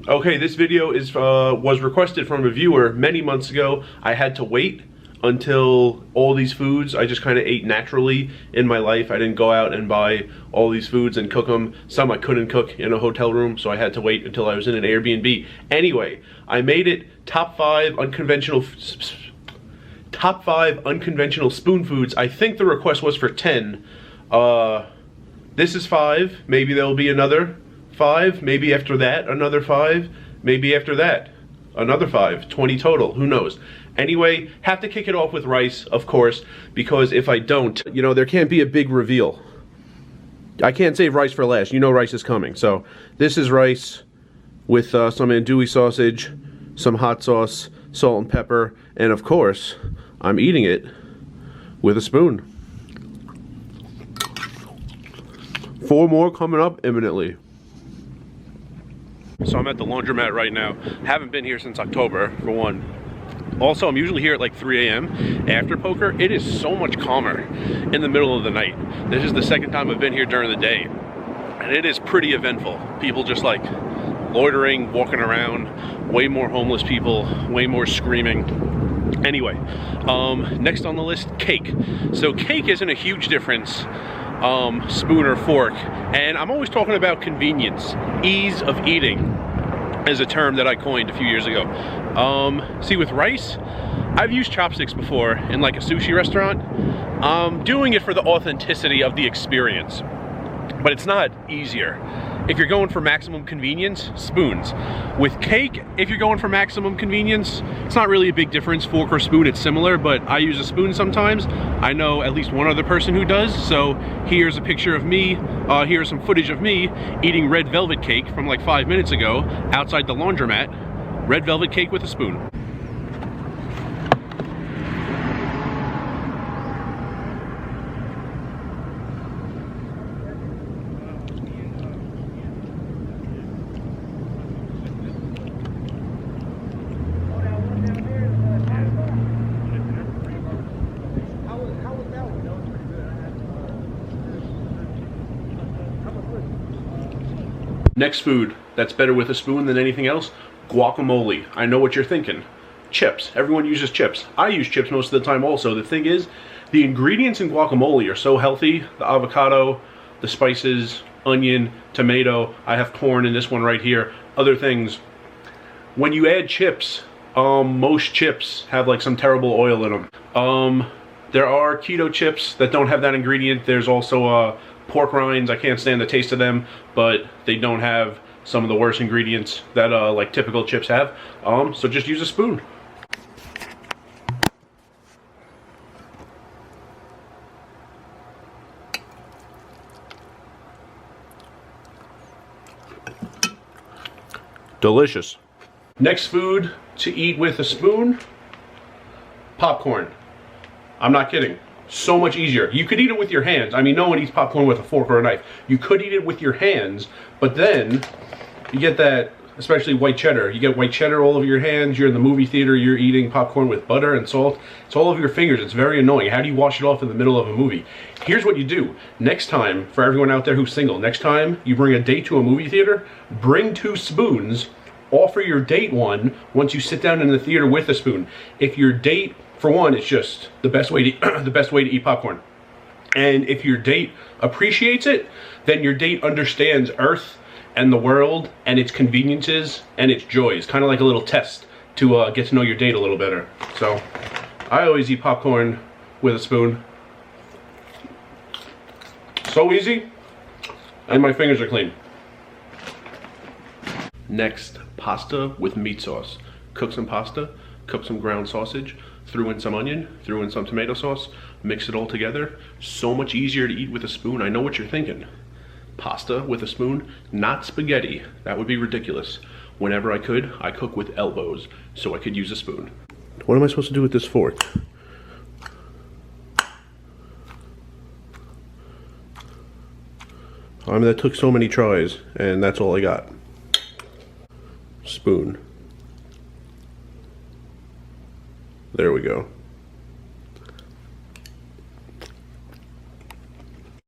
Okay, this video was requested from a viewer many months ago. I had to wait until all these foods I just kind of ate naturally in my life. I didn't go out and buy all these foods and cook them. Some I couldn't cook in a hotel room, so I had to wait until I was in an Airbnb. Anyway, I made it top 5 unconventional spoon foods. I think the request was for 10. This is 5. Maybe there'll be another 5. Maybe after that another 5. Maybe after that another 5. 20 total. Who knows? Anyway, have to kick it off with rice, of course, because if I don't, you know, there can't be a big reveal. I can't save rice for last. You know rice is coming. So this is rice with some andouille sausage, some hot sauce, salt and pepper, and of course, I'm eating it with a spoon. 4 more coming up imminently. So I'm at the laundromat right now. Haven't been here since October, for one. Also, I'm usually here at like 3 a.m. after poker. It is so much calmer in the middle of the night. This is the second time I've been here during the day, and it is pretty eventful. People just like loitering, walking around, way more homeless people, way more screaming. Anyway, next on the list, cake. So cake isn't a huge difference, spoon or fork, and I'm always talking about convenience. Ease of eating is a term that I coined a few years ago. See, with rice, I've used chopsticks before in like a sushi restaurant. I'm doing it for the authenticity of the experience, but it's not easier. If you're going for maximum convenience, spoons. With cake, if you're going for maximum convenience, it's not really a big difference, fork or spoon, it's similar, but I use a spoon sometimes. I know at least one other person who does, so here's a picture of me, here's some footage of me eating red velvet cake from like 5 minutes ago outside the laundromat. Red velvet cake with a spoon. Next food that's better with a spoon than anything else, guacamole. I know what you're thinking. Chips. Everyone uses chips. I use chips most of the time also. The thing is, the ingredients in guacamole are so healthy. The avocado, the spices, onion, tomato. I have corn in this one right here. Other things. When you add chips, most chips have like some terrible oil in them. There are keto chips that don't have that ingredient. There's also pork rinds. I can't stand the taste of them, but they don't have some of the worst ingredients that like typical chips have. So just use a spoon. Delicious. Next food to eat with a spoon, popcorn. I'm not kidding. So much easier. You could eat it with your hands. I mean, no one eats popcorn with a fork or a knife. You could eat it with your hands, but then you get that, especially white cheddar. You get white cheddar all over your hands. You're in the movie theater. You're eating popcorn with butter and salt. It's all over your fingers. It's very annoying. How do you wash it off in the middle of a movie? Here's what you do. Next time, for everyone out there who's single, next time you bring a date to a movie theater, bring 2 spoons. Offer your date one once you sit down in the theater with a spoon. If your date, for one, it's just the best way to the best way to eat popcorn. And if your date appreciates it, then your date understands Earth and the world and its conveniences and its joys. Kind of like a little test to get to know your date a little better. So I always eat popcorn with a spoon. So easy, and my fingers are clean. Next, pasta with meat sauce. Cook some pasta, cook some ground sausage, threw in some onion, threw in some tomato sauce, mix it all together. So much easier to eat with a spoon. I know what you're thinking. Pasta with a spoon, not spaghetti. That would be ridiculous. Whenever I could, I cook with elbows, so I could use a spoon. What am I supposed to do with this fork? I mean, that took so many tries, and that's all I got. Spoon. There we go.